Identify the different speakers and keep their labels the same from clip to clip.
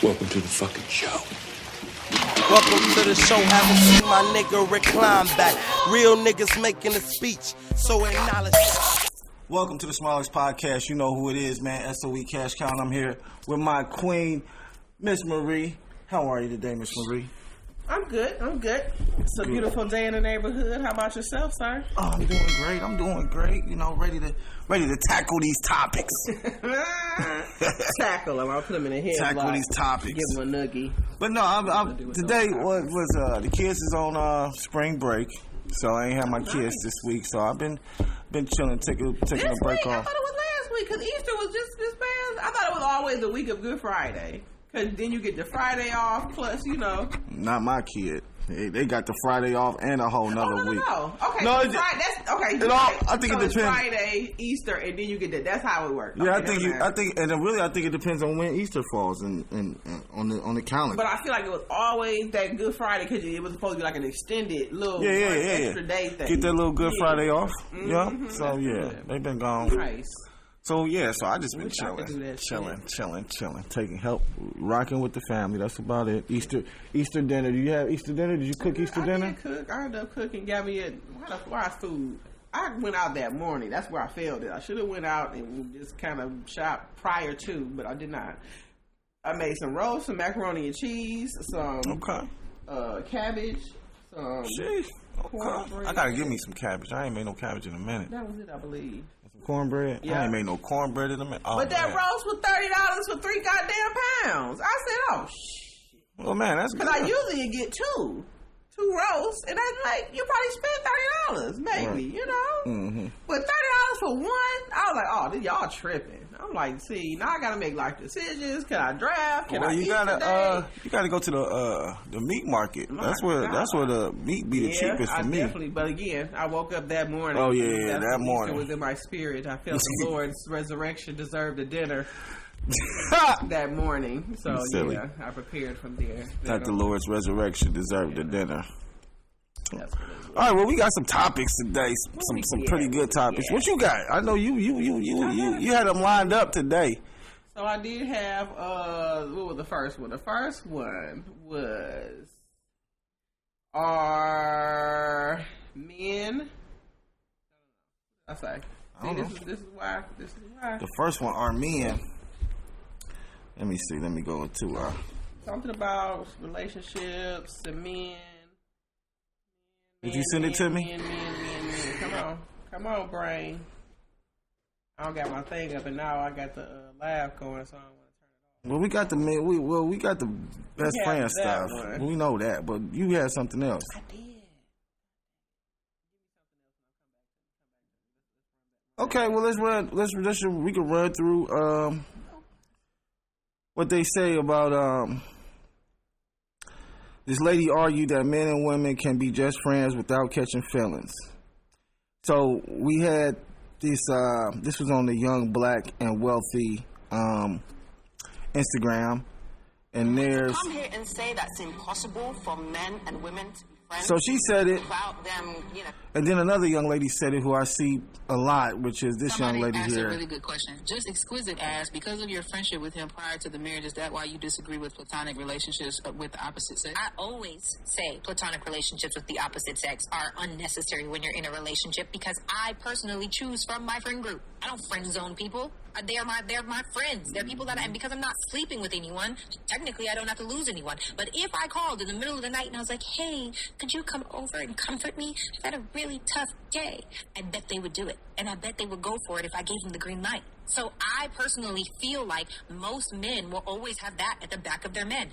Speaker 1: Welcome to the fucking show.
Speaker 2: Welcome to the show. Haven't seen my nigga recline back. Real niggas making a speech, so acknowledge.
Speaker 3: Welcome to the Smallest Podcast. You know who it is, man. SOE Cash Count. I'm here with my queen, Miss Marie. How are you today, Miss Marie?
Speaker 4: I'm good. It's a beautiful day in the neighborhood. How about yourself, sir?
Speaker 3: Oh, I'm doing great. You know, ready to tackle these topics.
Speaker 4: Tackle them. I'll put them in a headlock.
Speaker 3: Tackle these topics.
Speaker 4: Give them a nuggie.
Speaker 3: But no, today was the kids is on spring break, so I ain't have my kids this week. So I've been chilling, taking a break off.
Speaker 4: I thought it was last week because Easter was just this past. I thought it was always the week of Good Friday. Because then you get the Friday off, plus, you know.
Speaker 3: Not my kid. They got the Friday off and a whole nother week.
Speaker 4: No. Okay.
Speaker 3: No,
Speaker 4: that's okay.
Speaker 3: I think it depends.
Speaker 4: Friday, Easter, and then you get that. That's how it works.
Speaker 3: Yeah,
Speaker 4: Okay,
Speaker 3: I think it depends on when Easter falls and on the calendar.
Speaker 4: But I feel like it was always that Good Friday because it was supposed to be like an extended little extra day thing.
Speaker 3: Get that little Good Friday off. Mm-hmm. Yeah. So they've been gone.
Speaker 4: Nice.
Speaker 3: So I just been chilling, taking help, rocking with the family. That's about it. Easter dinner. Do you have Easter dinner? Did you cook Easter dinner?
Speaker 4: I did cook. I ended up cooking. Got me where's food? I went out that morning. That's where I failed it. I should have went out and just kind of shop prior to, but I did not. I made some roast, some macaroni and cheese, some cabbage, some cornbread.
Speaker 3: I gotta give me some cabbage. I ain't made no cabbage in a minute.
Speaker 4: That was it, I believe.
Speaker 3: Cornbread?
Speaker 4: Yeah.
Speaker 3: I ain't made no cornbread in a minute.
Speaker 4: But that roast was $30 for 3 goddamn pounds. I said, oh, shit.
Speaker 3: Well, man, that's good.
Speaker 4: Because I usually get two roasts, and I'm like, you probably spent $30, maybe,
Speaker 3: right.
Speaker 4: You know? Mm-hmm. But $30 for one, I was like, oh, y'all tripping. I'm like, see, now I gotta make life decisions. Can I draft? Can I eat today?
Speaker 3: You gotta go to the meat market. That's where the meat be the cheapest for me.
Speaker 4: Definitely. But again, I woke up that morning.
Speaker 3: Oh yeah, that morning
Speaker 4: Easter was in my spirit. I felt the Lord's resurrection deserved a dinner. That morning, so I prepared from there.
Speaker 3: That the Lord's resurrection deserved a dinner.
Speaker 4: That's what it is.
Speaker 3: All right, well, we got some topics today, some pretty good topics. Yeah. What you got? I know you had them lined up today.
Speaker 4: So I did have what was the first one? The first one was are men. I say. This is why.
Speaker 3: The first one are men. Let me see. Let me go into
Speaker 4: something about relationships and men.
Speaker 3: Did you send it to me?
Speaker 4: Men. Come on, brain. I don't got my thing up, and now I got the laugh going, so I don't want to turn it off.
Speaker 3: Well, we got the men. We got the best friend stuff.
Speaker 4: One.
Speaker 3: We know that, but you had something else.
Speaker 4: I did.
Speaker 3: Okay, well we can run through what they say about this lady argued that men and women can be just friends without catching feelings. So we had this was on the Young Black and Wealthy Instagram, and there's
Speaker 5: come here and say that's impossible for men and women to be friends.
Speaker 3: So she said it,
Speaker 5: without them,
Speaker 3: and then another young lady said it, who I see a lot, which is this young lady
Speaker 6: asked
Speaker 3: here.
Speaker 6: A really good question. Just exquisite asked, because of your friendship with him prior to the marriage, is that why you disagree with platonic relationships with the opposite sex?
Speaker 7: I always say platonic relationships with the opposite sex are unnecessary when you're in a relationship because I personally choose from my friend group. I don't friend zone people. They're my friends. They're people that and because I'm not sleeping with anyone, technically I don't have to lose anyone. But if I called in the middle of the night and I was like, hey, could you come over and comfort me? I've had a really tough day. I bet they would do it. And I bet they would go for it if I gave them the green light. So I personally feel like most men will always have that at the back of their mind.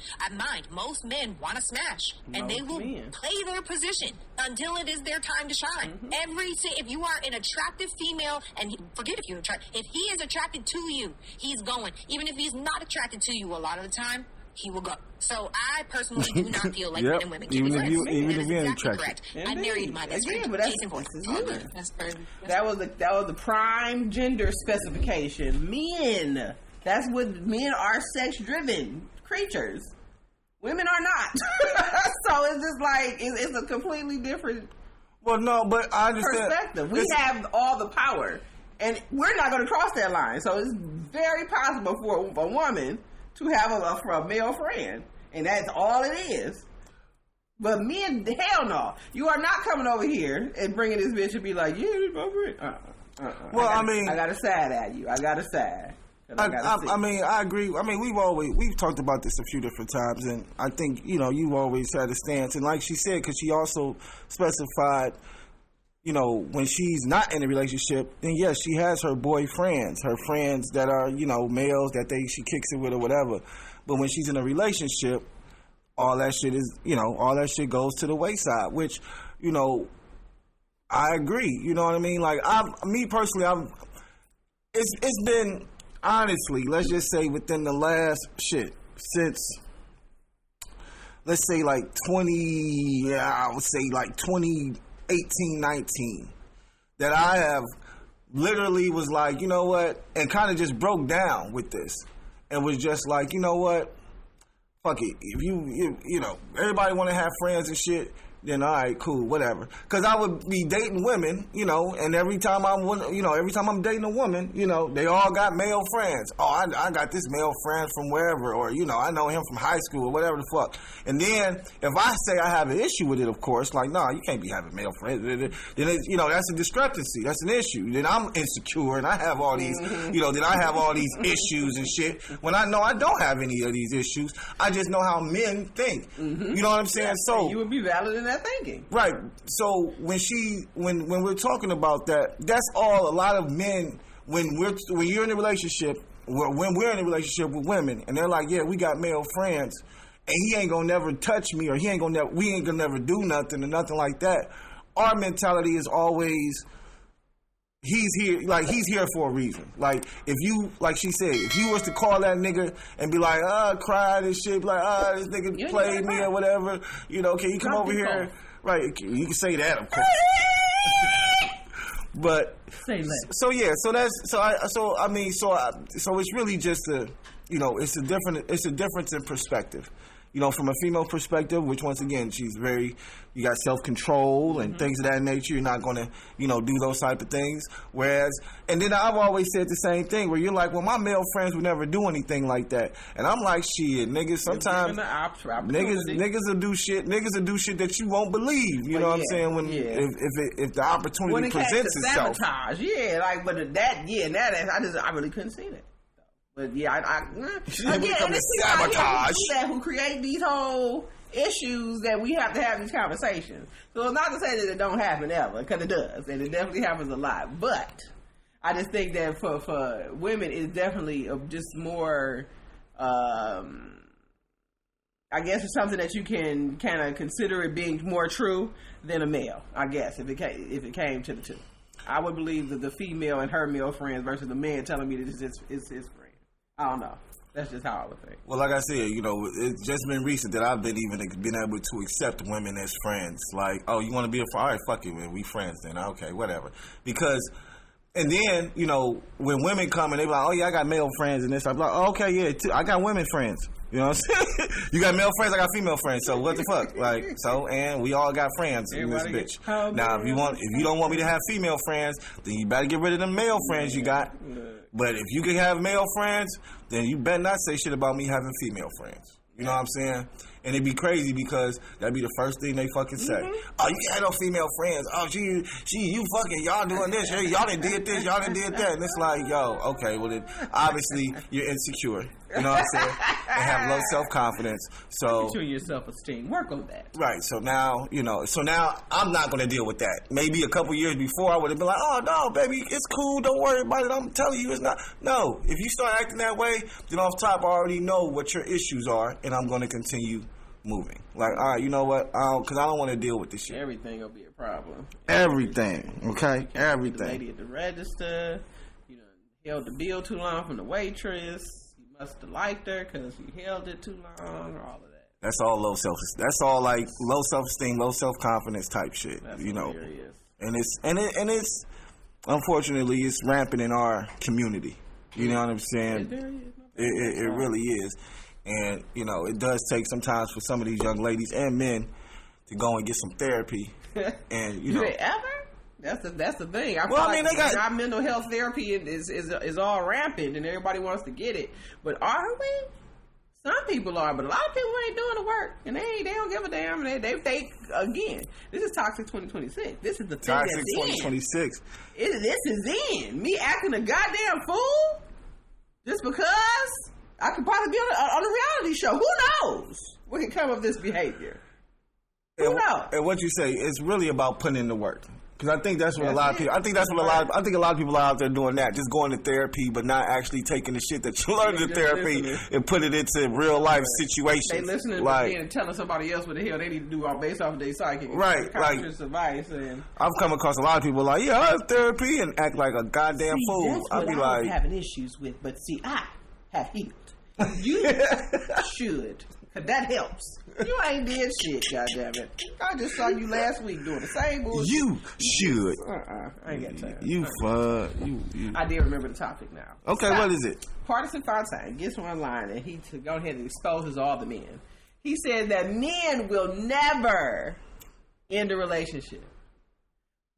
Speaker 7: Most men want to smash, and they will play their position until it is their time to shine. Mm-hmm. If you are an attractive female, and forget if you're attracted, if he is attracted to you, he's going. Even if he's not attracted to you, a lot of the time, he will go. So I personally do not feel like men and women can be friends.
Speaker 3: Even if you're
Speaker 7: exactly correct. I married my best friend.
Speaker 4: But
Speaker 7: that's
Speaker 4: crazy. That was the prime gender specification. Men. That's what men are, sex-driven creatures. Women are not. So it's just like it's a completely different.
Speaker 3: Well, no, but I understand
Speaker 4: perspective. We have all the power, and we're not going to cross that line. So it's very possible for a woman to have a male friend, and that's all it is. But men, hell no. You are not coming over here and bringing this bitch and be like, yeah, this my friend.
Speaker 3: Well,
Speaker 4: I got to side at you. I got to side.
Speaker 3: I mean, I agree. I mean, we've talked about this a few different times, and I think, you know, you've always had a stance. And like she said, because she also specified, you know, when she's not in a relationship, then yes, she has her boyfriends, her friends that are, you know, males that she kicks it with or whatever. But when she's in a relationship, all that shit is, you know, all that shit goes to the wayside, which, you know, I agree. You know what I mean? Like, me personally, it's been, honestly, let's just say within the last since, let's say like 2018, 19, that I have literally was like, you know what, and kind of just broke down with this and was just like, you know what, fuck it. If you know, everybody want to have friends and shit, then all right, cool, whatever. Because I would be dating women, you know, and every time I'm dating a woman, you know, they all got male friends. Oh, I got this male friend from wherever, or, you know, I know him from high school or whatever the fuck. And then if I say I have an issue with it, of course, like, nah, you can't be having male friends. Then, you know, that's a discrepancy. That's an issue. Then I'm insecure and I have all these, you know, then I have all these issues and shit. When I know I don't have any of these issues, I just know how men think. You know what I'm saying? So
Speaker 4: and you would be valid in that thinking.
Speaker 3: Right. So when we're talking about that, that's all a lot of men, when you're in a relationship, when we're in a relationship with women, and they're like, yeah, we got male friends, and he ain't gonna never touch me, or we ain't gonna never do nothing or nothing like that. Our mentality is always, he's here for a reason. Like, if you, like she said, if you was to call that nigga and be like, cry and shit, like, this nigga played me or whatever, you know, can you come over here? Right, you can say that, of course. But
Speaker 1: say less.
Speaker 3: So yeah, so it's really just it's a difference in perspective. You know, from a female perspective, which once again, you got self-control and things of that nature. You're not going to, you know, do those type of things. And then I've always said the same thing where you're like, well, my male friends would never do anything like that. And I'm like, shit, niggas, sometimes niggas will do shit that you won't believe. You know what I'm saying? When, if the opportunity presents itself.
Speaker 4: Sabotage, I really couldn't see that. But yeah,
Speaker 3: sabotage.
Speaker 4: Who create these whole issues that we have to have these conversations. So it's not to say that it don't happen ever, because it does, and it definitely happens a lot. But I just think that for women, it's definitely just more. I guess it's something that you can kind of consider it being more true than a male. I guess if it came to the two, I would believe that the female and her male friends versus the man telling me that it's his friend. I don't know. That's just how I would think.
Speaker 3: Well, like I said, you know, it's just been recent that I've been able to accept women as friends. Like, oh, you want to be a friend? All right, fuck it, man. We friends then. Okay, whatever. Because, and then, you know, when women come and they be like, oh, yeah, I got male friends and this, I'm like, oh, okay, yeah, I got women friends. You know what I'm saying? You got male friends, I got female friends. So what the fuck? Like, so, and we all got friends in this bitch. Now, if you don't want me to have female friends, then you better get rid of them male friends you got. But if you can have male friends, then you better not say shit about me having female friends. You know what I'm saying? And it'd be crazy because that'd be the first thing they fucking say. Oh, you can't have no female friends. Oh, you fucking, y'all doing this. Y'all done did this. Y'all done did that. And it's like, yo, okay, well then, obviously, you're insecure. You know what I'm saying? And have low self-confidence. So,
Speaker 4: your self-esteem. Work on that.
Speaker 3: Right. So now, I'm not going to deal with that. Maybe a couple years before, I would have been like, oh, no, baby, it's cool. Don't worry about it. I'm telling you, it's not. No. If you start acting that way, then off top, I already know what your issues are, and I'm going to continue moving. Like, all right, you know what? Because I don't want to deal with this shit.
Speaker 4: Everything will be a problem.
Speaker 3: Everything. Okay? Everything.
Speaker 4: The lady at the register, held the bill too long from the waitress. Must have liked her because you held it too long, or all of that.
Speaker 3: That's all low That's all like low self-esteem, low self-confidence type shit.
Speaker 4: That's
Speaker 3: hilarious. And it's unfortunately it's rampant in our community. You know what I'm saying? It really is. And it does take sometimes for some of these young ladies and men to go and get some therapy. And
Speaker 4: Do they ever? That's the thing. I feel they got our mental health therapy is all rampant, and everybody wants to get it. But are we? Some people are, but a lot of people ain't doing the work, and they don't give a damn. And they again, this is toxic 2026. This is the thing
Speaker 3: Toxic
Speaker 4: that's
Speaker 3: 2026.
Speaker 4: This is in me acting a goddamn fool just because I could probably be on a reality show. Who knows what can come of this behavior? Who knows?
Speaker 3: And what you say, it's really about putting in the work. Because I think that's what a lot of people. I think a lot of people are out there doing that, just going to therapy, but not actually taking the shit that you learned in therapy and put it into real life situations.
Speaker 4: They listening and telling somebody else what the hell they need to do all based off of their psychic,
Speaker 3: right? Like
Speaker 4: advice. And
Speaker 3: I've come across a lot of people like, yeah, I have therapy, and act like a goddamn fool.
Speaker 4: That's
Speaker 3: I'll
Speaker 4: what
Speaker 3: be
Speaker 4: I
Speaker 3: like,
Speaker 4: was having issues with, but see, I have healed. You should. Cause that helps. You ain't did shit, goddammit. I just saw you last week doing the same bullshit.
Speaker 3: You should.
Speaker 4: I ain't got time.
Speaker 3: You fun.
Speaker 4: I did remember the topic now.
Speaker 3: Okay, what is it?
Speaker 4: Partisan Fontaine gets online and he to go ahead and exposes all the men. He said that men will never end a relationship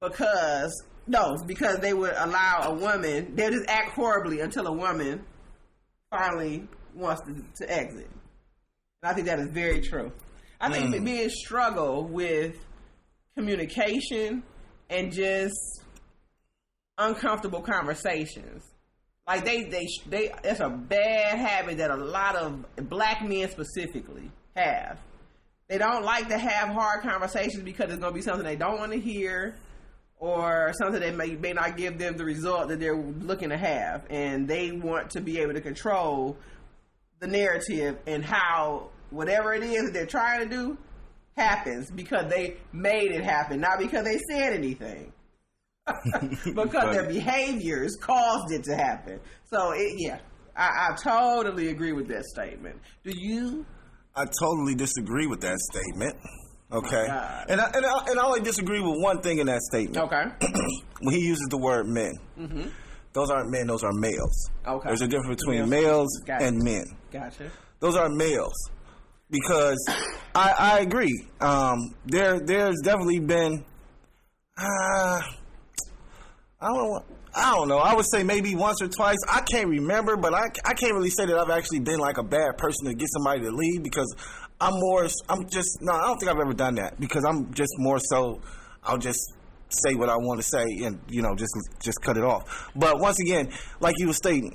Speaker 4: because they would allow a woman, they'll just act horribly until a woman finally wants to exit. And I think that is very true. I think that men struggle with communication and just uncomfortable conversations. Like they it's a bad habit that a lot of black men specifically have. They don't like to have hard conversations because it's going to be something they don't want to hear or something that may not give them the result that they're looking to have. And they want to be able to control the narrative and how whatever it is that they're trying to do happens because they made it happen, not because they said anything. Because their behaviors caused it to happen. So, I totally agree with that statement. Do you?
Speaker 3: I totally disagree with that statement. Okay. And I only disagree with one thing in that statement.
Speaker 4: Okay.
Speaker 3: When he uses the word men. Mm-hmm. Those aren't men, those are males.
Speaker 4: Okay.
Speaker 3: There's a difference between males and men.
Speaker 4: Gotcha.
Speaker 3: Those are males. Because I agree. There's definitely been I don't know. I would say maybe once or twice. I can't remember, but I can't really say that I've actually been like a bad person to get somebody to leave because I don't think I've ever done that because I'm just more so I'll just say what I want to say and, just cut it off. But once again, like you were stating,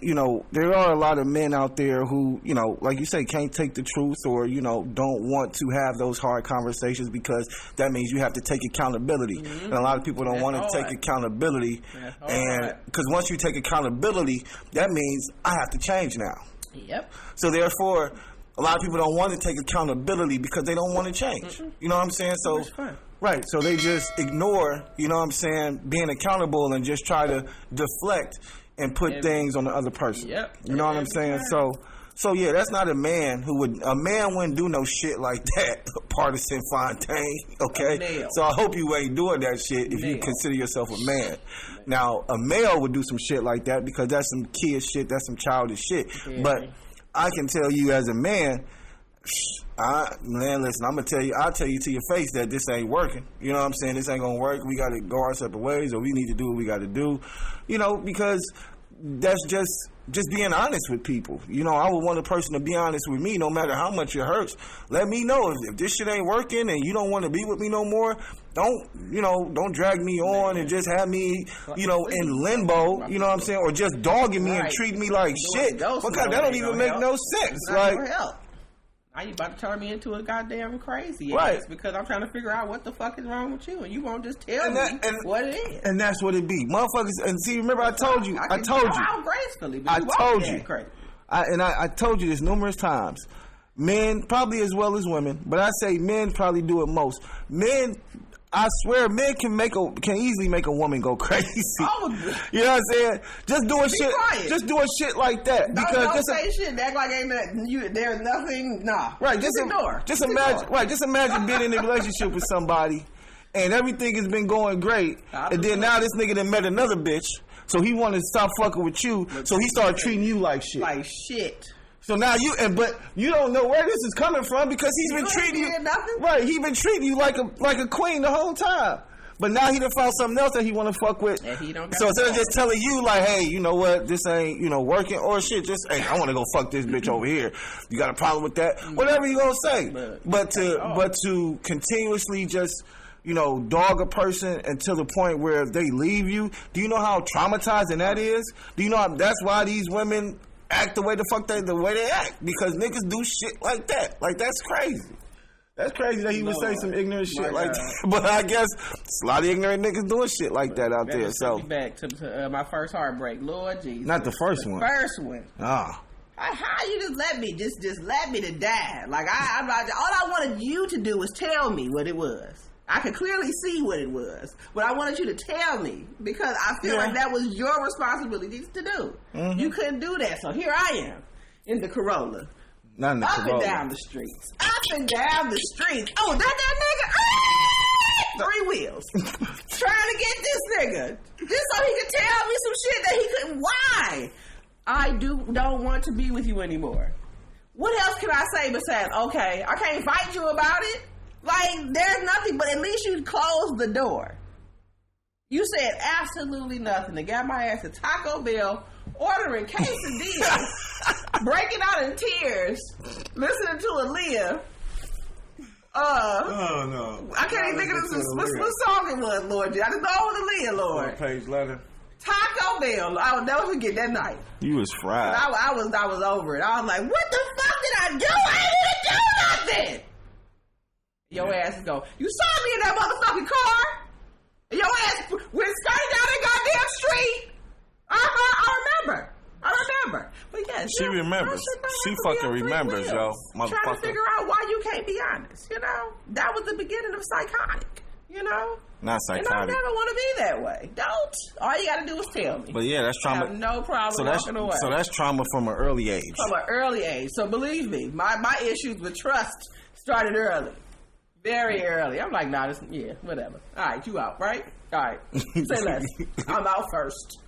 Speaker 3: there are a lot of men out there who, like you say, can't take the truth or, don't want to have those hard conversations because that means you have to take accountability. Mm-hmm. And a lot of people don't want to take accountability. And because once you take accountability, that means I have to change now.
Speaker 4: Yep.
Speaker 3: So therefore, a lot of people don't want to take accountability because they don't want to change. Mm-hmm. You know what I'm saying? So, right. So they just ignore, being accountable and just try to deflect and put things on the other person.
Speaker 4: Yep.
Speaker 3: You know what I'm saying? So yeah, that's not a man wouldn't do no shit like that. Partisan Fontaine, okay? So I hope you ain't doing that shit if you consider yourself a man. Now, a male would do some shit like that because that's some kid shit, that's some childish shit. Yeah. But I can tell you as a man, listen, I'll tell you to your face that this ain't working. You know what I'm saying? This ain't gonna work. We gotta go our separate ways or we need to do what we gotta do. Because that's just being honest with people. I would want a person to be honest with me no matter how much it hurts. Let me know if this shit ain't working and you don't want to be with me no more. Don't drag me on and just have me, in limbo, you know what I'm saying? Or just dogging me and treat me like shit. Because that don't even make no sense. Like,
Speaker 4: now you about to turn me into a goddamn crazy
Speaker 3: right?
Speaker 4: Because I'm trying to figure out what the fuck is wrong with you, and you won't just tell me what it is.
Speaker 3: And that's what it be, motherfuckers. And see, remember I told you.
Speaker 4: I
Speaker 3: told you this numerous times. Men probably as well as women, but I say men probably do it most. Men. I swear, men can easily make a woman go crazy.
Speaker 4: Oh,
Speaker 3: you know what I'm saying? Just doing shit like that.
Speaker 4: Don't say shit. Act like ain't there's nothing. Nah.
Speaker 3: Right.
Speaker 4: Just ignore.
Speaker 3: Just imagine. Right. Just imagine being in a relationship with somebody, and everything has been going great, and then now this nigga done met another bitch, so he wanted to stop fucking with you, so he started treating you like shit.
Speaker 4: Like shit.
Speaker 3: So now but you don't know where this is coming from because he's been treating you
Speaker 4: nothing.
Speaker 3: Right, he's been treating you like a queen the whole time. But now he done found something else that he want to fuck with.
Speaker 4: And he don't
Speaker 3: So instead of just telling you like, hey, you know what, this ain't, you know, working or shit, just, hey, I want to go fuck this bitch over here. You got a problem with that? Whatever you gonna say. But to continuously just, you know, dog a person until the point where if they leave you, do you know how traumatizing that is? Do you know that's why these women act the way the way they act? Because niggas do shit like that. Like, that's crazy. That's crazy that he would say some ignorant shit like that. But I guess a lot of ignorant niggas doing shit like that out there. So
Speaker 4: back to my first heartbreak, Lord Jesus.
Speaker 3: Not the first one.
Speaker 4: First one.
Speaker 3: Ah.
Speaker 4: How you just let me let me to die? Like all I wanted you to do was tell me what it was. I could clearly see what it was, but I wanted you to tell me because I feel like that was your responsibility to do. Mm-hmm. You couldn't do that, so here I am in the Corolla.
Speaker 3: Not in the Corolla.
Speaker 4: Up and down the streets. Up and down the streets. Oh, that nigga. Ah! 3 wheels. Trying to get this nigga. Just so he could tell me some shit that he couldn't. Why? I don't want to be with you anymore. What else can I say besides, okay, I can't fight you about it? Like, there's nothing, but at least you closed the door. You said absolutely nothing. They got my ass at Taco Bell, ordering quesadillas, breaking out in tears, listening to Aaliyah.
Speaker 3: Oh, no.
Speaker 4: I can't even think of this. What song it was, Lord? I just know it was Aaliyah, Lord.
Speaker 3: Page letter.
Speaker 4: Taco Bell. I will never forget that night.
Speaker 3: You was fried.
Speaker 4: I was over it. I was like, what the fuck did I do? I didn't do nothing. Your ass is go, you saw me in that motherfucking car. Your ass went straight down that goddamn street. I remember. But yeah,
Speaker 3: she remembers. She fucking remembers, yo. Motherfucker.
Speaker 4: Trying to figure out why you can't be honest, you know? That was the beginning of psychotic, you know?
Speaker 3: Not psychotic.
Speaker 4: And I never want to be that way. Don't. All you got to do is tell me.
Speaker 3: But yeah, that's trauma.
Speaker 4: I have no problem walking away.
Speaker 3: So that's trauma from an early age.
Speaker 4: From an early age. So believe me, my issues with trust started early. Very early. I'm like, nah, whatever. All right, you out, right? All right. Say less. I'm out first.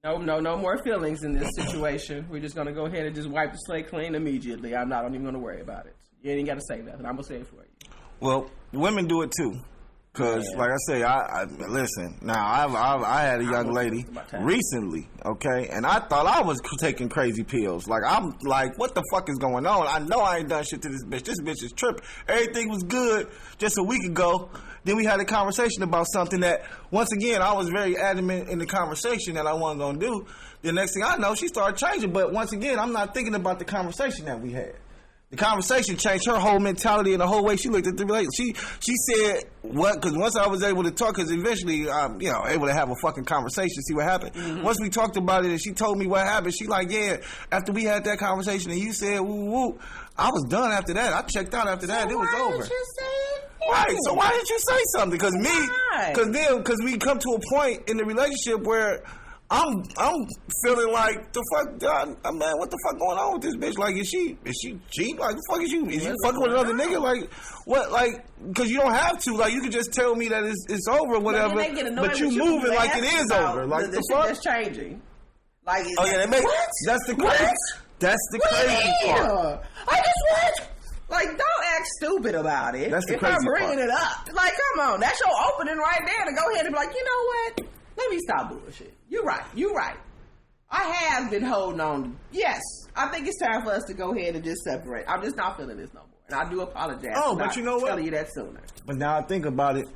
Speaker 4: No more feelings in this situation. We're just going to go ahead and just wipe the slate clean immediately. I'm not even going to worry about it. You ain't got to say nothing. I'm going to say it for you.
Speaker 3: Well, women do it too. Because, like I say, I listen. Now, I had a young lady recently, okay, and I thought I was taking crazy pills. Like, I'm like, what the fuck is going on? I know I ain't done shit to this bitch. This bitch is tripping. Everything was good just a week ago. Then we had a conversation about something that, once again, I was very adamant in the conversation that I wasn't going to do. The next thing I know, she started changing. But once again, I'm not thinking about the conversation that we had. The conversation changed her whole mentality and the whole way she looked at the relationship. She said, what? Because once I was able to talk, because eventually, able to have a fucking conversation, see what happened. Mm-hmm. Once we talked about it and she told me what happened, she like, yeah, after we had that conversation and you said, woo, woo, I was done after that. I checked out after that. It was over.
Speaker 4: Did you say it?
Speaker 3: Right. So why didn't you say something? Because we come to a point in the relationship where I'm feeling like the fuck, man, what the fuck going on with this bitch? Like, is she cheap? Like, the fuck is you fucking with another nigga? Like, what? Like, because you don't have to. Like, you can just tell me that it's over or whatever. But you moving like it is over. Like, the fuck?
Speaker 4: That's changing. Like,
Speaker 3: they make what? That's the crazy. That's the crazy part.
Speaker 4: I just want. Like, don't act stupid about it.
Speaker 3: That's the crazy part.
Speaker 4: If I'm bringing it up, like, come on, that's your opening right there to go ahead and be like, you know what? Let me stop bullshit. You're right. I have been holding on. Yes, I think it's time for us to go ahead and just separate. I'm just not feeling this no more. And I do apologize for
Speaker 3: but you know what?
Speaker 4: telling you that sooner.
Speaker 3: But now I think about it,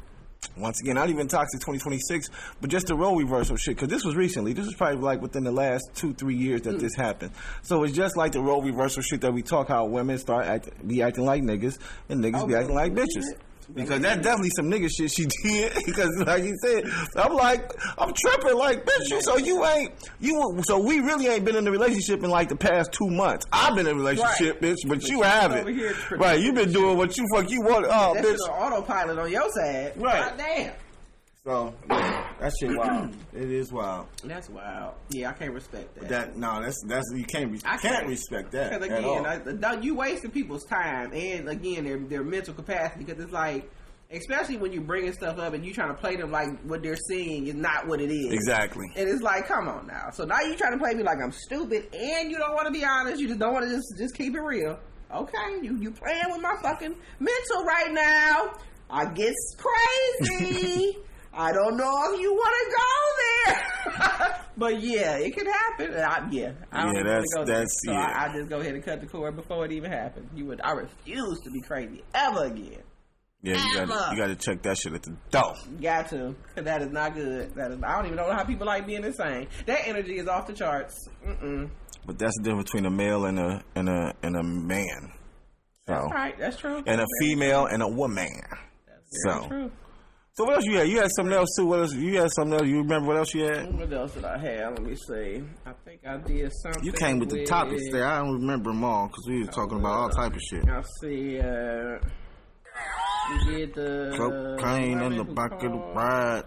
Speaker 3: once again, not even Toxic 2026, but just the role reversal shit. Because this was recently. This was probably like within the last 2-3 years that this happened. So it's just like the role reversal shit that we talk, how women start acting like niggas and niggas be acting like bitches. Because that's definitely some nigga shit she did. Because like you said, I'm tripping like, bitch, so we really ain't been in a relationship in like the past 2 months. I've been in a relationship, bitch, but you haven't. Right, you been doing what you want. Oh,
Speaker 4: that's
Speaker 3: bitch.
Speaker 4: an autopilot on your side.
Speaker 3: Right.
Speaker 4: God damn.
Speaker 3: So, that shit wild. It is wild.
Speaker 4: That's wild. Yeah, I can't respect that.
Speaker 3: That's you can't respect that.
Speaker 4: Because again, you wasting people's time and again their mental capacity. Because it's like, especially when you're bringing stuff up and you trying to play them like what they're seeing is not what it is.
Speaker 3: Exactly.
Speaker 4: And it's like, come on now. So now you trying to play me like I'm stupid and you don't want to be honest. You just don't want to just keep it real. Okay, you playing with my fucking mental right now. I get crazy. I don't know if you want to go there. But yeah, it can happen. I don't even want to go there. So I just go ahead and cut the cord before it even happens. I refuse to be crazy ever again.
Speaker 3: Yeah, you got to check that shit at the door.
Speaker 4: You got to, because that is not good. I don't even know how people like being insane. That energy is off the charts.
Speaker 3: But that's the difference between a male and a man. So,
Speaker 4: that's right. That's true.
Speaker 3: And a female and a woman.
Speaker 4: That's true.
Speaker 3: So what else you had? You had something else too. What else? You had something else. You remember what else you had?
Speaker 4: What else did I have? Let me see. I think I did something.
Speaker 3: You came with the topics there. I don't remember them all because we were talking about all type of shit.
Speaker 4: I see. You did the
Speaker 3: cocaine in the back of the ride.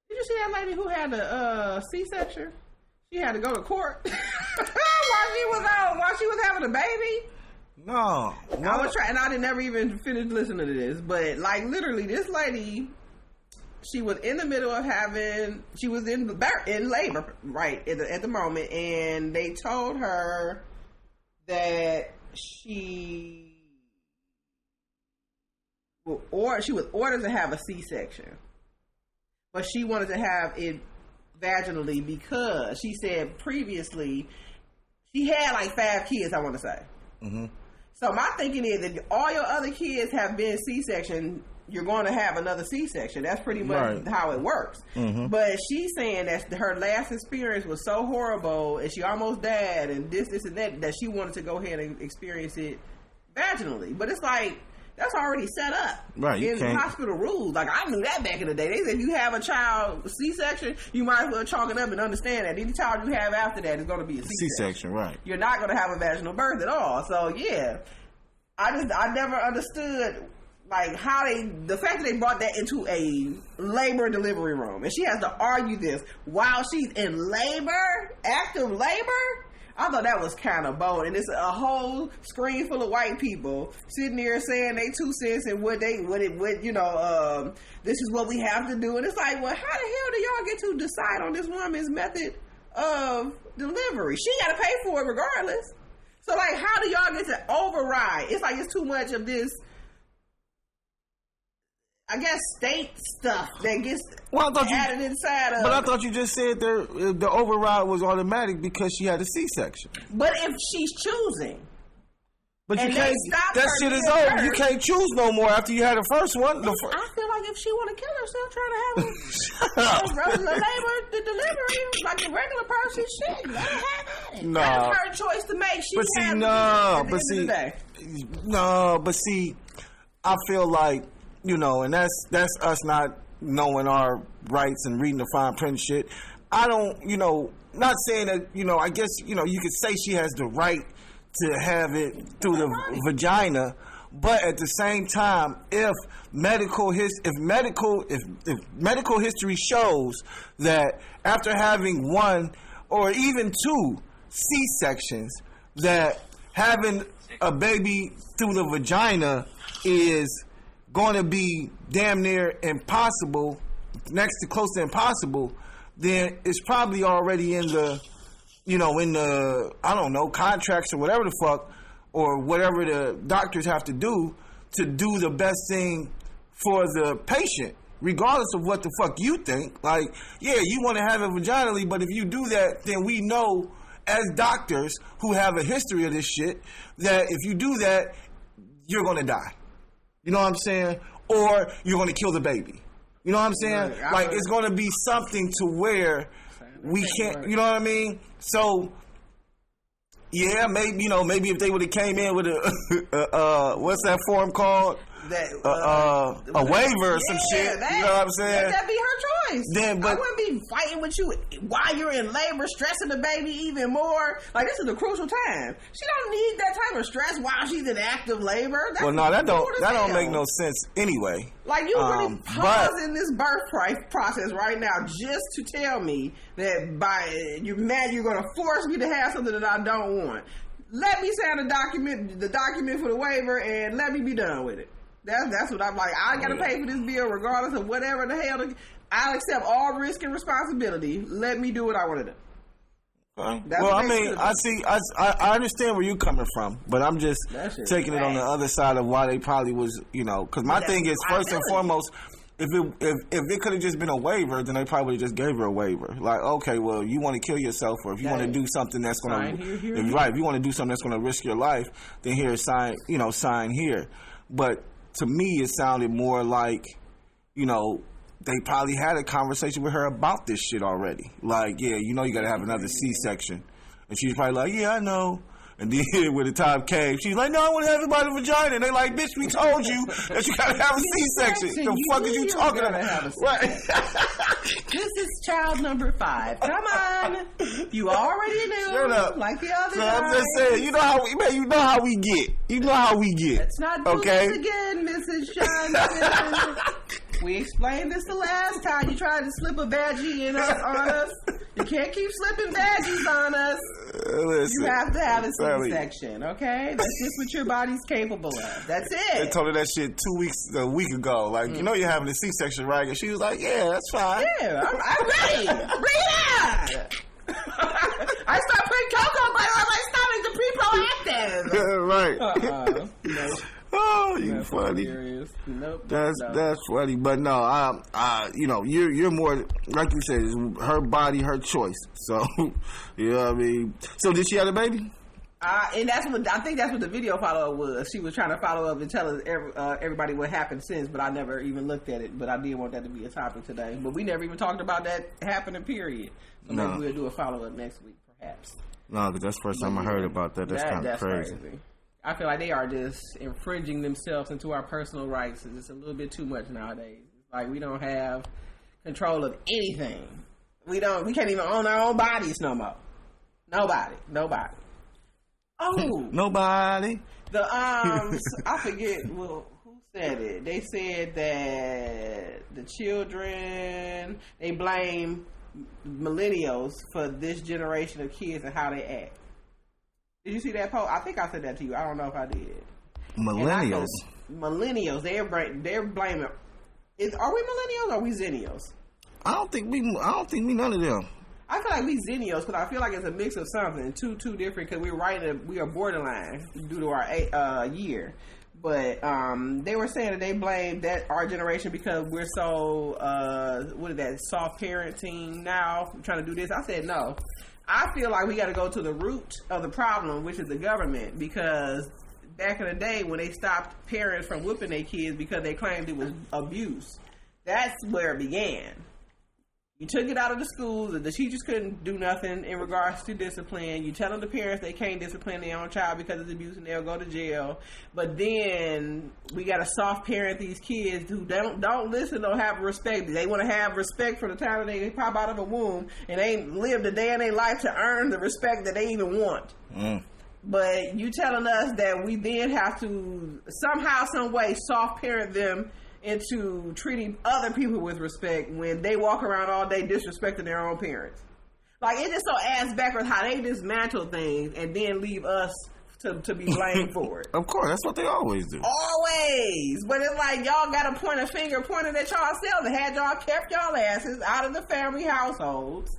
Speaker 4: Did you see that lady who had a C-section? She had to go to court while she was having a baby.
Speaker 3: No.
Speaker 4: I was trying, and I didn't never even finish listening to this, but like literally, this lady, she was in the middle of she was in labor, right at the moment, and they told her that she was ordered to have a C-section, but she wanted to have it vaginally because she said previously she had like 5 kids, I want to say. Mm-hmm. So my thinking is that all your other kids have been C-section, you're going to have another C-section. That's pretty much how it works. Mm-hmm. But she's saying that her last experience was so horrible and she almost died and this and that she wanted to go ahead and experience it vaginally. But it's like, that's already set up in hospital rules. Like, I knew that back in the day. They said if you have a child C-section, you might as well chalk it up and understand that any child you have after that is going to be a C-section.
Speaker 3: C-section, right.
Speaker 4: You're not going to have a vaginal birth at all. So, yeah. I never understood, like, the fact that they brought that into a labor and delivery room. And she has to argue this while she's in labor, active labor. I thought that was kind of bold, and it's a whole screen full of white people sitting there saying they 2 cents and what this is what we have to do, and it's like, well, how the hell do y'all get to decide on this woman's method of delivery? She got to pay for it regardless. So, like, how do y'all get to override? It's like it's too much of this, I guess, state stuff that gets added inside of.
Speaker 3: But I thought you just said the override was automatic because she had a C-section.
Speaker 4: But if she's choosing,
Speaker 3: but you can't. That shit is over. You can't choose no more after you had the first one.
Speaker 4: I feel like if she want to kill herself trying to have a labor, the delivery like a regular person, shit, let her have it. That's her choice to make.
Speaker 3: But see, I feel like. And that's us not knowing our rights and reading the fine print shit. I don't, not saying that, I guess, you could say she has the right to have it through the vagina, but at the same time, if medical history shows that after having 1 or even 2 C-sections, that having a baby through the vagina is going to be damn near impossible, next to close to impossible, then it's probably already in the, I don't know, contracts or whatever the fuck, or whatever the doctors have to do the best thing for the patient, regardless of what the fuck you think. Like, yeah, you want to have it vaginally, but if you do that, then we know as doctors who have a history of this shit, that if you do that, you're going to die. You know what I'm saying? Or you're going to kill the baby. You know what I'm saying? Like, it's going to be something to where we can't, you know what I mean? So, yeah, maybe if they would have came in with a, what's that form called? A waiver or some shit. You know what I'm saying?
Speaker 4: That'd be her choice. I wouldn't be fighting with you while you're in labor, stressing the baby even more. Like, this is a crucial time. She don't need that type of stress while she's in active labor.
Speaker 3: That don't make no sense anyway.
Speaker 4: Like, you really pausing this birth process right now just to tell me that you're mad you're going to force me to have something that I don't want. Let me sign the document for the waiver, and let me be done with it. That's what I'm like. I gotta pay for this bill regardless of whatever the hell. I'll accept all risk and responsibility. Let me do what I want to do.
Speaker 3: Okay.
Speaker 4: That's
Speaker 3: Well,
Speaker 4: what
Speaker 3: I
Speaker 4: they
Speaker 3: mean,
Speaker 4: should
Speaker 3: I see. I understand where you're coming from, but I'm just
Speaker 4: That shit's
Speaker 3: taking it on the
Speaker 4: bad.
Speaker 3: other side of why they probably was, because my
Speaker 4: But
Speaker 3: thing is
Speaker 4: that's
Speaker 3: first and
Speaker 4: liability.
Speaker 3: foremost, if it could have just been a waiver, then they probably just gave her a waiver. Like, okay, well, you want to kill yourself, or if you want to do something that's going
Speaker 4: Sign here,
Speaker 3: to, right? If you want to do something that's going to risk your life, then here, sign here. But to me, it sounded more like, they probably had a conversation with her about this shit already. Like, yeah, you got to have another C-section. And she's probably like, yeah, I know. And then when the time came, she's like, no, I want to have everybody vagina. And they like, bitch, we told you that you got to have a C-section. The fuck is you talking about? Right.
Speaker 4: This is child number 5. Come on. You already knew.
Speaker 3: Shut up.
Speaker 4: Like the other
Speaker 3: So
Speaker 4: guy.
Speaker 3: I'm just saying, you know how we get. You know how we get.
Speaker 4: Let's not do
Speaker 3: okay?
Speaker 4: this again, Mrs. Johnson. We explained this the last time. You tried to slip a badgie on us. You can't keep slipping badgies on us.
Speaker 3: Listen,
Speaker 4: You have to have a C-section, okay? That's just what your body's capable of. That's
Speaker 3: They
Speaker 4: it.
Speaker 3: told her that shit a week ago. Like, you're having a C-section, right? And she was like, yeah, that's fine.
Speaker 4: Yeah, I'm ready. Bring it on. I start putting cocoa butter on my stomach to be proactive.
Speaker 3: right.
Speaker 4: No.
Speaker 3: Oh, you
Speaker 4: That's
Speaker 3: funny.
Speaker 4: hilarious. Nope.
Speaker 3: That's funny, but no, you're more like you said, it's her body, her choice. So, you know what I mean. So, did she have a baby?
Speaker 4: And I think that's what the video follow up was. She was trying to follow up and tell us everybody what happened since, but I never even looked at it. But I did want that to be a topic today. But we never even talked about that happening. Period. So maybe we'll do a follow up next week, perhaps.
Speaker 3: No, because that's the first time I heard about that. That's kind of crazy.
Speaker 4: I feel like they are just infringing themselves into our personal rights. It's a little bit too much nowadays. It's like we don't have control of anything. We can't even own our own bodies no more. Nobody. Oh,
Speaker 3: Nobody.
Speaker 4: I forget. Well, who said it? They said that the children, they blame millennials for this generation of kids and how they act. Did you see that post? I think I said that to you. I don't know if I did.
Speaker 3: Millennials.
Speaker 4: Millennials. They're blaming. Are we millennials or are we zennials?
Speaker 3: I don't think we none of them.
Speaker 4: I feel like we zennials because I feel like it's a mix of something. Two different because we are borderline due to our year. But they were saying that they blame that our generation because we're so soft parenting now, trying to do this. I said no. I feel like we got to go to the root of the problem, which is the government, because back in the day when they stopped parents from whooping their kids because they claimed it was abuse, that's where it began. You took it out of the schools, the teachers couldn't do nothing in regards to discipline. You telling the parents they can't discipline their own child because it's abuse and they'll go to jail. But then we got to soft parent these kids who don't listen, don't have respect. They want to have respect for the time that they pop out of a womb and they ain't lived a day in their life to earn the respect that they even want. But you telling us that we then have to somehow, some way soft parent them into treating other people with respect when they walk around all day disrespecting their own parents. Like, it's just so ass backwards how they dismantle things and then leave us to be blamed for it.
Speaker 3: Of course, that's what they always do.
Speaker 4: Always. But it's like y'all got to point a finger pointing at y'all selves and had y'all kept y'all asses out of the family households,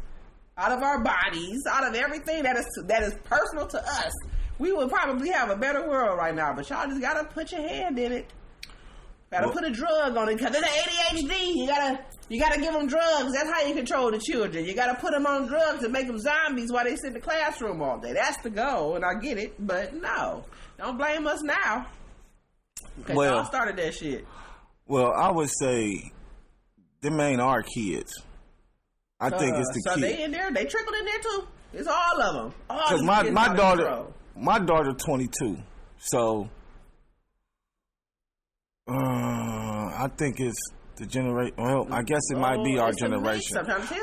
Speaker 4: out of our bodies, out of everything that is personal to us. We would probably have a better world right now, but y'all just got to put your hand in it. Gotta put a drug on it because it's ADHD. You gotta give them drugs. That's how you control the children. You gotta put them on drugs and make them zombies while they sit in the classroom all day. That's the goal, and I get it. But no, don't blame us now because y'all started that shit.
Speaker 3: Well, I would say them ain't our kids. I think it's the kids.
Speaker 4: So they in there. They trickled in there too. It's all of them.
Speaker 3: Because my daughter 22. So. I think it's the generation. Well, I guess it might be our generation.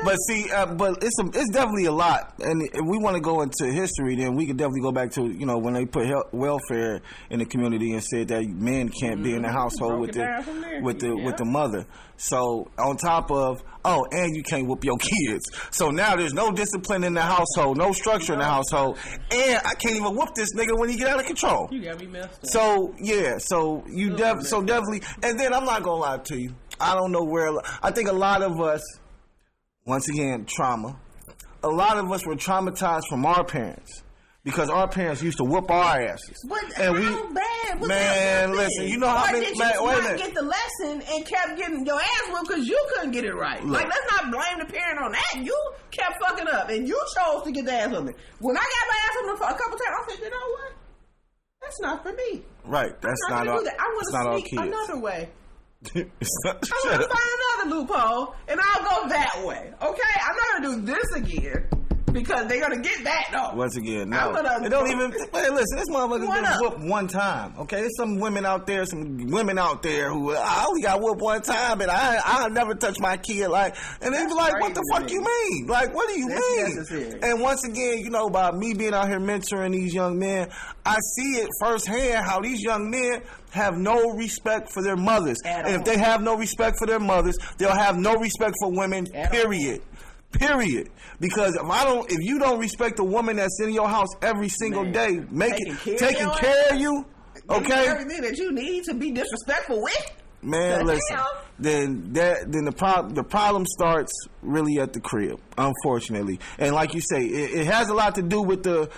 Speaker 3: But see, but it's definitely a lot. And if we want to go into history, then we could definitely go back to when they put welfare in the community and said that men can't be in the household with the mother. So on top of and you can't whoop your kids. So now there's no discipline in the household, no structure in the household, and I can't even whoop this nigga when he get out of control.
Speaker 4: You got me messed up.
Speaker 3: So yeah, so you definitely, and then I'm not gonna lie to you. I don't know where. I think a lot of us, once again, trauma. a lot of us were traumatized from our parents. Because our parents used to whoop our asses.
Speaker 4: But
Speaker 3: and
Speaker 4: how bad was
Speaker 3: man,
Speaker 4: that?
Speaker 3: listen, you know how many...
Speaker 4: Did you not get the lesson and kept getting your ass whooped because you couldn't get it right?
Speaker 3: Look.
Speaker 4: Like, let's not blame the parent on that. You kept fucking up, and you chose to get the ass whooped. When I got my ass whooped a couple times, I said, you know what? That's not for me.
Speaker 3: Right, that's not
Speaker 4: all.
Speaker 3: that.
Speaker 4: I want to sneak
Speaker 3: kids.
Speaker 4: another way.
Speaker 3: I
Speaker 4: want to find another loophole, and I'll go that way. Okay? I'm not going to do this again. Because they're gonna get that though.
Speaker 3: Once again, no. They don't even. Hey, listen, this motherfucker been whooped one time. Okay, there's some women out there who I only got whooped one time, and I'll never touch my kid. Like, and they be like, "What the fuck you mean? Like, what do you mean?" Necessary. And once again, you know, by me being out here mentoring these young men, I see it firsthand how these young men have no respect for their mothers, and if they have no respect for their mothers, they'll have no respect for women. Period. Because if you don't respect the woman that's in your house every single day, taking care of you, okay,
Speaker 4: everything that you need to be disrespectful with,
Speaker 3: man, listen. Then the problem starts really at the crib, unfortunately. And like you say, it has a lot to do with the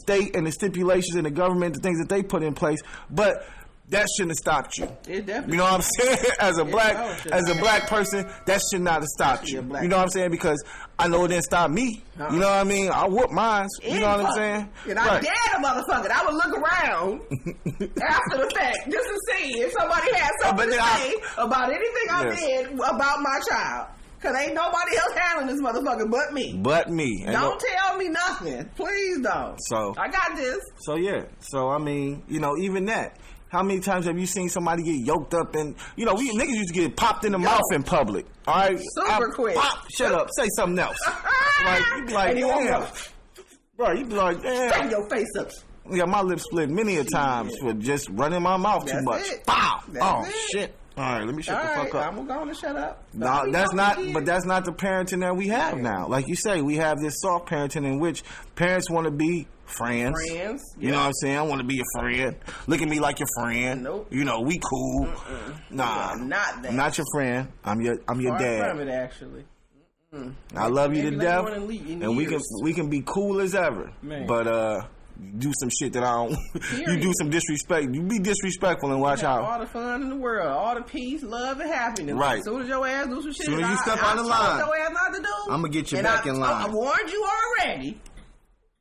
Speaker 3: state and the stipulations and the government, the things that they put in place, but that shouldn't have stopped you.
Speaker 4: It definitely.
Speaker 3: You know what I'm saying? As a black person, that should not have stopped you. You know what I'm saying? Because I know it didn't stop me. You know what I mean? I whooped mine. You know what I'm saying?
Speaker 4: And I dared a motherfucker. I would look around after the fact just to see if somebody had something to say about anything I did about my child. Because ain't nobody else handling this motherfucker but me. Don't tell me nothing. Please don't.
Speaker 3: So
Speaker 4: I got this.
Speaker 3: So yeah. So I mean, you know, even that. How many times have you seen somebody get yoked up and, you know, we niggas used to get popped in the mouth in public. All right?
Speaker 4: Super quick.
Speaker 3: Shut up. Say something else. Like, you be like, damn. Bro, you be like, damn.
Speaker 4: Straighten your face up.
Speaker 3: Yeah, my lips split many a times for just running my mouth too much. Pow! Shit. All right, let me shut the fuck up.
Speaker 4: I'm going to shut up.
Speaker 3: No, that's not the parenting that we have now. Like you say, we have this soft parenting in which parents want to be friends. You know what I'm saying? I want to be your friend. Look at me like your friend.
Speaker 4: Nope.
Speaker 3: You know, we cool. Nah,
Speaker 4: I'm not that.
Speaker 3: I'm not your friend. I'm your dad.
Speaker 4: Far from it, actually.
Speaker 3: I love you to death, and we can be cool as ever.
Speaker 4: Man.
Speaker 3: But do some shit that I don't. You do some disrespect. You be disrespectful and watch out.
Speaker 4: All the fun in the world, all the peace, love, and happiness.
Speaker 3: Right.
Speaker 4: As soon as your ass do some shit,
Speaker 3: as soon as you step out of line,
Speaker 4: your ass not to do.
Speaker 3: I'm gonna get you back in line.
Speaker 4: I warned you already.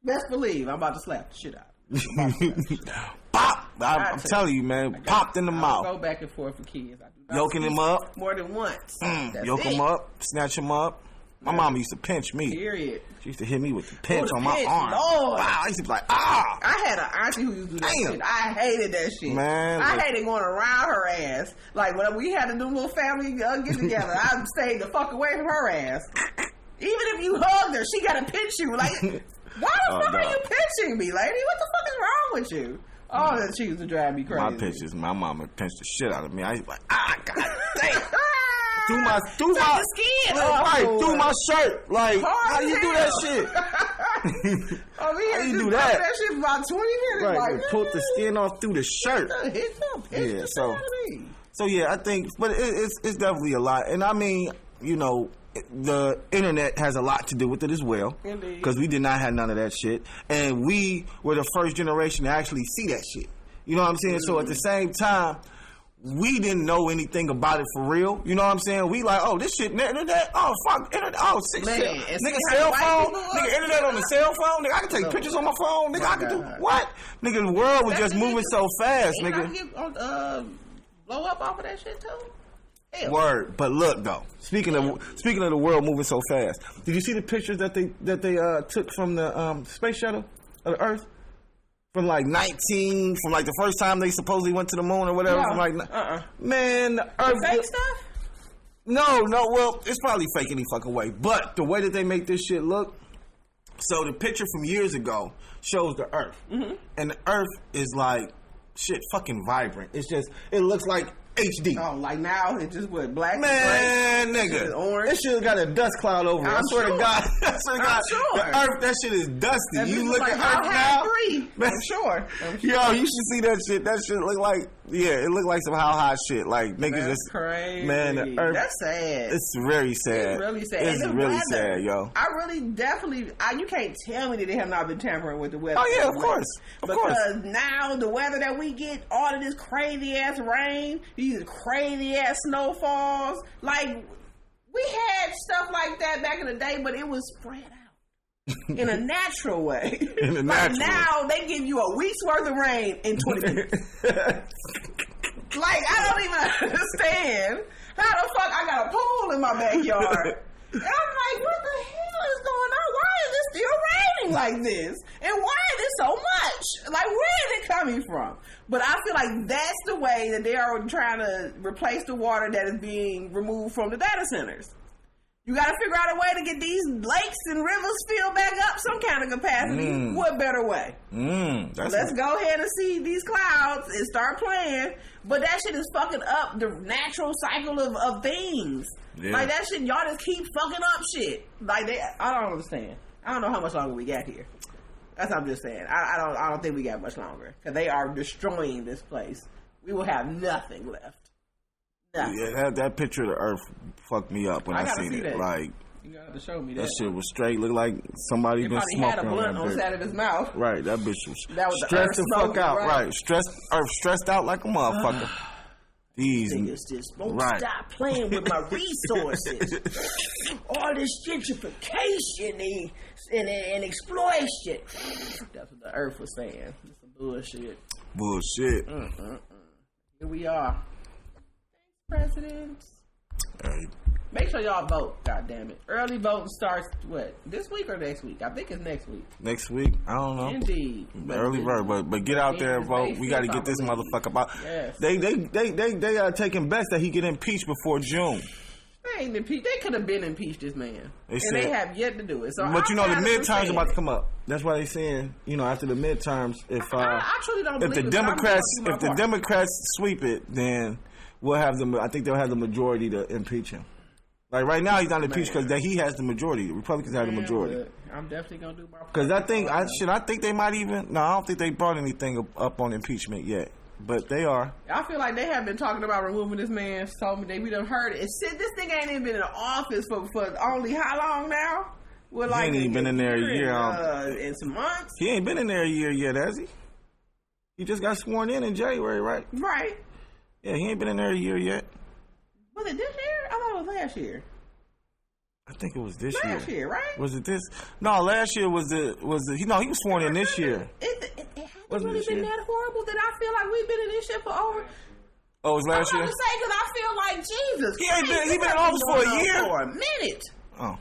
Speaker 4: Best believe I'm about to slap the shit out.
Speaker 3: Pop! I'm telling you, man, popped in the mouth.
Speaker 4: Go back and forth for kids. I do not
Speaker 3: yoking him up
Speaker 4: more than once.
Speaker 3: Yoke him up, snatch him up. My mama used to pinch me.
Speaker 4: Period.
Speaker 3: She used to hit me with the pinch on my arm.
Speaker 4: Lord.
Speaker 3: Wow, I used to be like, ah!
Speaker 4: I had an auntie who used to do that shit. I hated that shit.
Speaker 3: Man.
Speaker 4: I hated going around her ass. Like, when we had to do a little family get together, I stayed the fuck away from her ass. Even if you hugged her, she gotta pinch you. Like, why the fuck are you pinching me, lady? What the fuck is wrong with you? Oh, that she used to drive me crazy.
Speaker 3: My mama pinched the shit out of me. I was like, god damn. Through my
Speaker 4: skin.
Speaker 3: Through my shirt. Like, how you do that shit?
Speaker 4: How
Speaker 3: you do that?
Speaker 4: That shit for about 20 minutes.
Speaker 3: Right,
Speaker 4: like,
Speaker 3: pull the skin off through the shirt. So yeah, I think, but it's definitely a lot. And I mean, you know, the internet has a lot to do with it as well.
Speaker 4: Indeed.
Speaker 3: Because we did not have none of that shit. And we were the first generation to actually see that shit. You know what I'm saying? So at the same time, we didn't know anything about it for real. You know what I'm saying? We like, oh, this shit, internet, oh, fuck, internet, oh, nigga, cell phone, nigga, internet on the cell phone, nigga, I can take pictures on my phone, nigga, I can do, what? Nigga, the world was just moving so fast, nigga.
Speaker 4: Blow up off of that shit, too? Hell.
Speaker 3: Word, but look though. Speaking of the world moving so fast, did you see the pictures that they took from the space shuttle of the Earth? From like the first time they supposedly went to the moon or whatever.
Speaker 4: No.
Speaker 3: From man, the Earth.
Speaker 4: The fake stuff?
Speaker 3: No. Well, it's probably fake any fucking way. But the way that they make this shit look. So the picture from years ago shows the Earth, and the Earth is like shit, fucking vibrant. It's just it looks like HD.
Speaker 4: Oh, like now it's just what black
Speaker 3: Man,
Speaker 4: and gray?
Speaker 3: nigga,
Speaker 4: It's orange.
Speaker 3: that shit got a dust cloud over it. I
Speaker 4: I'm
Speaker 3: swear to
Speaker 4: sure.
Speaker 3: God, I swear to God,
Speaker 4: sure.
Speaker 3: the Earth, that shit is dusty.
Speaker 4: That
Speaker 3: You
Speaker 4: bitch
Speaker 3: look
Speaker 4: is
Speaker 3: at
Speaker 4: like
Speaker 3: Earth
Speaker 4: How
Speaker 3: now,
Speaker 4: High 3.
Speaker 3: man.
Speaker 4: I'm sure.
Speaker 3: Yo, you should see that shit. That shit look like, it look like some how high shit. Like niggas
Speaker 4: That's
Speaker 3: just
Speaker 4: crazy.
Speaker 3: Man, the Earth.
Speaker 4: That's sad.
Speaker 3: It's very sad.
Speaker 4: It's really sad.
Speaker 3: It's
Speaker 4: And the
Speaker 3: really
Speaker 4: weather,
Speaker 3: sad, yo.
Speaker 4: I really definitely, you can't tell me that they have not been tampering with the weather.
Speaker 3: Oh yeah, of course,
Speaker 4: because now the weather that we get, all of this crazy ass rain, these crazy ass snowfalls, like we had stuff like that back in the day, but it was spread out in a natural way.
Speaker 3: In a natural
Speaker 4: now they give you a week's worth of rain in 20 minutes. Like, I don't even understand how the fuck I got a pool in my backyard. And I'm like, what the hell is going on? Why is it still raining like this? And why is it so much? Like, where is it coming from? But I feel like that's the way that they are trying to replace the water that is being removed from the data centers. You got to figure out a way to get these lakes and rivers filled back up some kind of capacity. What better way? Let's go ahead and see these clouds and start playing. But that shit is fucking up the natural cycle of things. Yeah. Like that shit, y'all just keep fucking up shit. Like I don't understand. I don't know how much longer we got here. That's what I'm just saying. I don't think we got much longer because they are destroying this place. We will have nothing left. Nothing.
Speaker 3: Yeah, that picture of the Earth fucked me up when I seen it.
Speaker 4: That.
Speaker 3: Like,
Speaker 4: you gotta show me that.
Speaker 3: That shit was straight. Looked like somebody been smoking.
Speaker 4: Had a blunt on the side of his mouth.
Speaker 3: Right, that bitch was
Speaker 4: stressed
Speaker 3: the fuck out. Right, stressed out like a motherfucker. These
Speaker 4: niggas just won't stop playing with my resources. All this gentrification and exploitation. That's what the Earth was saying. It's some bullshit.
Speaker 3: Bullshit.
Speaker 4: Here we are. Thanks, President.
Speaker 3: Hey.
Speaker 4: Make sure y'all vote. God damn it! Early voting starts this week or next week? I think it's next week.
Speaker 3: Next week? I don't know.
Speaker 4: Indeed.
Speaker 3: Early vote, but get out there and vote. We got to get this motherfucker out.
Speaker 4: Yes.
Speaker 3: They are taking bets that he get impeached before June.
Speaker 4: They ain't impeached. They could have been impeached this man, they have yet to do it. So,
Speaker 3: but the midterms about to come up. That's why they saying after the midterms, if
Speaker 4: I truly don't
Speaker 3: if the Democrats sweep it, then we'll have them. I think they'll have the majority to impeach him. Like right now, he's not impeached because he has the majority. The Republicans have the majority.
Speaker 4: I'm definitely gonna do my part.
Speaker 3: Because I think they might even. No, I don't think they brought anything up on impeachment yet. But they are.
Speaker 4: I feel like they have been talking about removing this man. So we done heard it. This thing ain't even been in office for only how long now? Well,
Speaker 3: he ain't even been in there a year.
Speaker 4: In some months.
Speaker 3: He ain't been in there a year yet, has he? He just got sworn in January, right?
Speaker 4: Right.
Speaker 3: Yeah, he ain't been in there a year yet.
Speaker 4: Was it this year? I thought it was last year.
Speaker 3: I think it was this year.
Speaker 4: Last year, right?
Speaker 3: Was it this? No, last year was he was sworn in this year.
Speaker 4: It hasn't really been that horrible that I feel like we've been in this shit for over.
Speaker 3: Oh, it was last year?
Speaker 4: I'm going to say because I feel like Jesus.
Speaker 3: He been in office for a year?
Speaker 4: For a minute.
Speaker 3: Oh.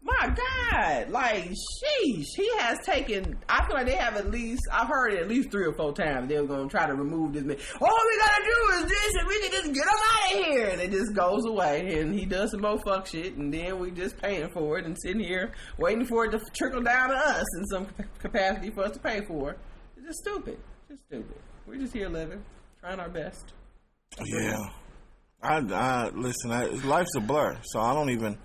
Speaker 4: My God. Like, sheesh. He has taken, I feel like they have I've heard it at least 3 or 4 times. They were going to try to remove this man. All we got to do is this and we can just get him out of here. And it just goes away. And he does some more fuck shit. And then we just paying for it and sitting here waiting for it to trickle down to us in some capacity for us to pay for it. It's just stupid. Just stupid. We're just here living, trying our best.
Speaker 3: Yeah. I listen, life's a blur. So I don't even...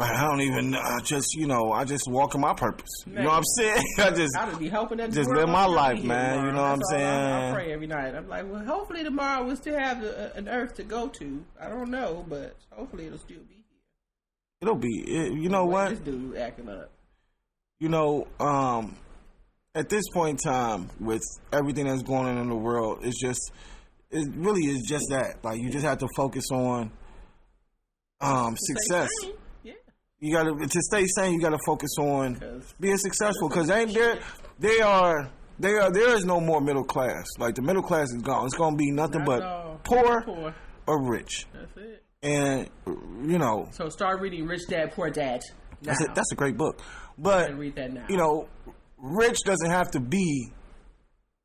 Speaker 3: I just walk in my purpose. Man. You know what I'm saying? I
Speaker 4: just be hoping that
Speaker 3: just live my life, man.
Speaker 4: Tomorrow.
Speaker 3: You know what I'm saying?
Speaker 4: I pray every night. I'm like, well, hopefully tomorrow we'll still have an earth to go to. I don't know, but hopefully it'll still be here.
Speaker 3: It'll be. You know what?
Speaker 4: This dude acting up.
Speaker 3: At this point in time, with everything that's going on in the world, it really is just that. Like, you just have to focus on success. You to stay sane. You gotta focus on being successful because there is no more middle class. Like the middle class is gone. It's gonna be nothing but poor or rich.
Speaker 4: That's it.
Speaker 3: And
Speaker 4: So start reading Rich Dad Poor Dad.
Speaker 3: That's a great book. But
Speaker 4: read that now.
Speaker 3: Rich doesn't have to be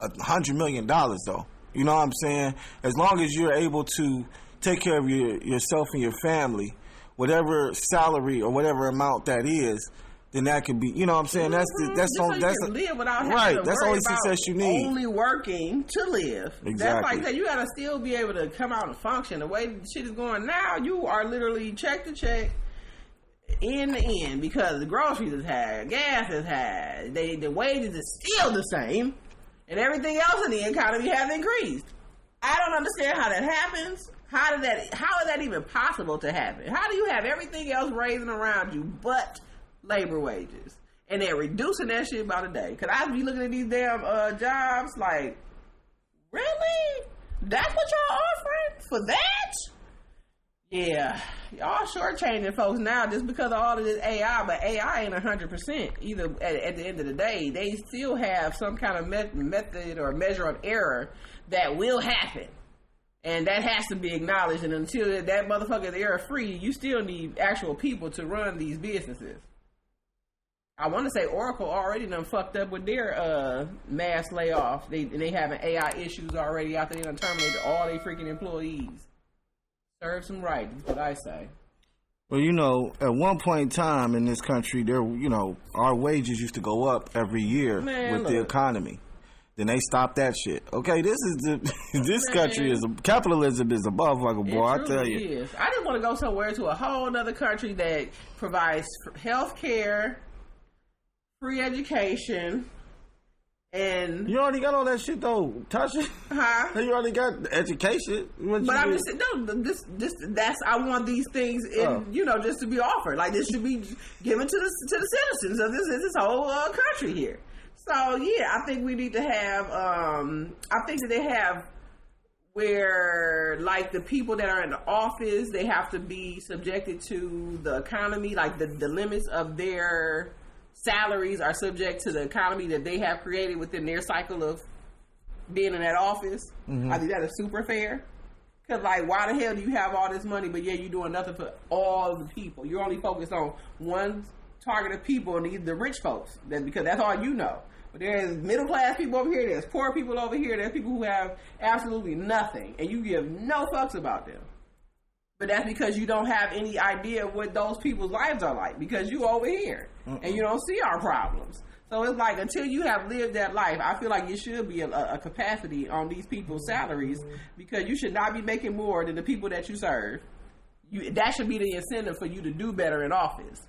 Speaker 3: $100 million though. You know what I'm saying? As long as you're able to take care of yourself and your family. Whatever salary or whatever amount that is, then that could be, you know what I'm saying? That's
Speaker 4: so you can live without having
Speaker 3: right.
Speaker 4: to
Speaker 3: That's
Speaker 4: worry
Speaker 3: only
Speaker 4: about
Speaker 3: success you need.
Speaker 4: only working to live.
Speaker 3: Exactly.
Speaker 4: That's like that. You gotta still be able to come out and function. The way shit is going now, you are literally check to check, end to end, because the groceries is high, gas is high, the wages is still the same, and everything else in the economy has increased. I don't understand how that happens. How is that even possible to happen? How do you have everything else raising around you but labor wages? And they're reducing that shit by the day. Cause I be looking at these damn jobs like, really? That's what y'all offering for that? Yeah, y'all shortchanging folks now just because of all of this AI, but AI ain't 100%. Either at the end of the day, they still have some kind of method or measure of error that will happen. And that has to be acknowledged. And until that motherfucker is error free, you still need actual people to run these businesses. I want to say Oracle already done fucked up with their mass layoff. They having AI issues already after they done terminated all their freaking employees. Serve some right, is what I say.
Speaker 3: Well, you know, at one point in time in this country, our wages used to go up every year with the economy. Then they stopped that shit. Okay, this country is capitalism is above like a boy. I tell you.
Speaker 4: Is. I just want to go somewhere to a whole other country that provides health care, free education, and
Speaker 3: you already got all that shit though, Tasha.
Speaker 4: Huh?
Speaker 3: You already got education.
Speaker 4: But I'm just saying, no. I want these things just to be offered. Like this should be given to the citizens of this whole country here. So yeah, I think we need to have. I think that they have where like the people that are in the office, they have to be subjected to the economy. Like the limits of their salaries are subject to the economy that they have created within their cycle of being in that office. Mm-hmm. I think that is super fair. Cause like, why the hell do you have all this money, but yeah, you're doing nothing for all the people? You're only focused on one target of people, and the rich folks. Because that's all you know. But there's middle class people over here, there's poor people over here, there's people who have absolutely nothing, and you give no fucks about them. But that's because you don't have any idea what those people's lives are like, because you over here, and you don't see our problems. So it's like, until you have lived that life, I feel like it should be a capacity on these people's salaries, because you should not be making more than the people that you serve. That should be the incentive for you to do better in office.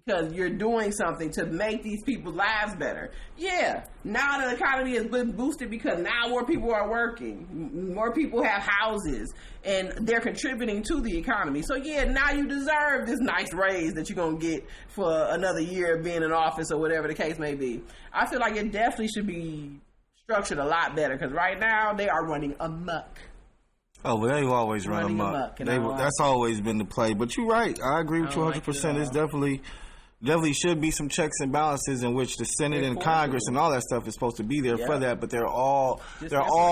Speaker 4: Because you're doing something to make these people's lives better. Yeah, now the economy has been boosted because now more people are working. More people have houses. And they're contributing to the economy. So yeah, now you deserve this nice raise that you're going to get for another year of being in office or whatever the case may be. I feel like it definitely should be structured a lot better. Because right now, they are running amok.
Speaker 3: Oh, well, they've always run amok. That's always been the play. But you're right. I agree with you 100%. It's definitely should be some checks and balances in which the Senate and Congress and all that stuff is supposed to be there for that, but they're all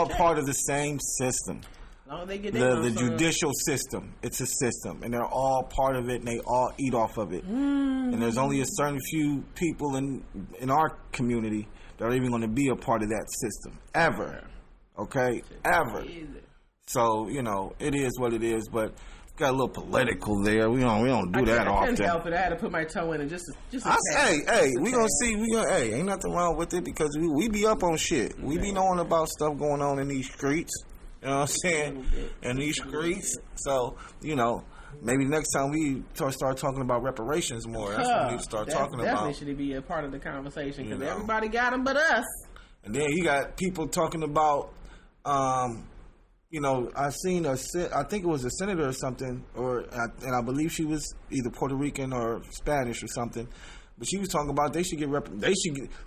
Speaker 3: part of the same system. The judicial system. It's a system, and they're all part of it, and they all eat off of it. And there's only a certain few people in our community that are even going to be a part of that system ever. Okay, ever. So it is what it is, but. Got a little political there. We don't do that often. I couldn't help
Speaker 4: it. I had to put my toe in it just.
Speaker 3: We gonna see. Ain't nothing wrong with it because we be up on shit. We be knowing about stuff going on in these streets. You know what I'm saying? In these streets. So maybe next time we start talking about reparations more. That's when we start talking about.
Speaker 4: Definitely should be a part of the conversation because everybody got them but us.
Speaker 3: And then you got people talking about. I seen I think it was a senator or something, and I believe she was either Puerto Rican or Spanish or something. But she was talking about they should get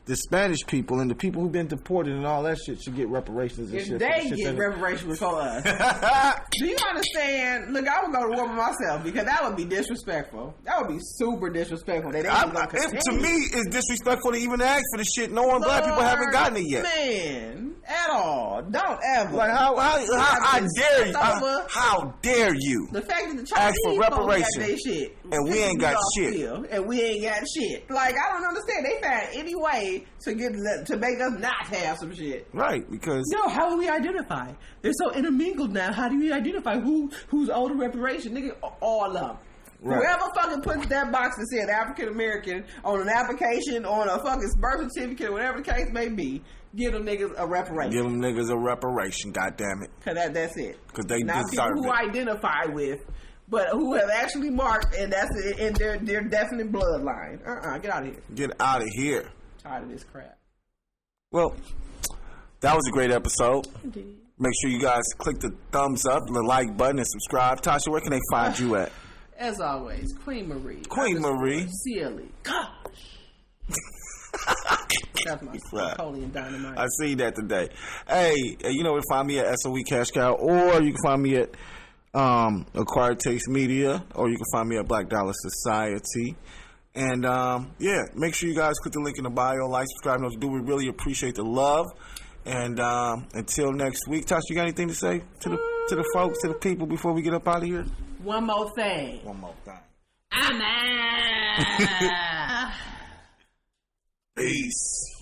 Speaker 3: the Spanish people and the people who've been deported and all that shit should get reparations and
Speaker 4: if
Speaker 3: shit.
Speaker 4: They get reparations for us. Do you understand? Look, I would go to war with myself because that would be disrespectful. That would be super disrespectful. To
Speaker 3: me, it's disrespectful to even ask for the shit knowing black people haven't gotten it yet.
Speaker 4: Man, at all. Don't ever.
Speaker 3: Like how dare you? How dare you?
Speaker 4: The fact that the Chinese ask for reparations
Speaker 3: shit, and we ain't got shit.
Speaker 4: And we ain't got shit. Like, I don't understand. They found any way to make us not have some shit.
Speaker 3: Right, because...
Speaker 4: how do we identify? They're so intermingled now. How do we identify who's owed a reparation? Nigga, all of them.
Speaker 3: Right.
Speaker 4: Whoever fucking puts that box that said African American on an application, on a fucking birth certificate, whatever the case may be, give them niggas a reparation.
Speaker 3: Give them niggas a reparation, goddammit.
Speaker 4: Cause that's it.
Speaker 3: Because they
Speaker 4: not
Speaker 3: deserve
Speaker 4: people who
Speaker 3: it.
Speaker 4: identify with, but who have actually marked, and that's it, in their definite bloodline. Get out of here.
Speaker 3: Get out of here.
Speaker 4: Tired of this crap.
Speaker 3: Well, that was a great episode.
Speaker 4: Indeed.
Speaker 3: Make sure you guys click the thumbs up, the like button, and subscribe. Tasha, where can they find you at?
Speaker 4: As always, Queen Marie.
Speaker 3: Queen Marie.
Speaker 4: CLE. Gosh. That's my Napoleon Dynamite.
Speaker 3: I seen that today. Hey, you know where to find me at SOE Cash Cow, or you can find me at Acquired Taste Media, or you can find me at Black Dollar Society. And yeah, make sure you guys click the link in the bio, like, subscribe, know what to do. We really appreciate the love. And until next week, Tasha, you got anything to say to the folks, to the people before we get up out of here?
Speaker 4: One more thing. I'm out.
Speaker 3: Peace.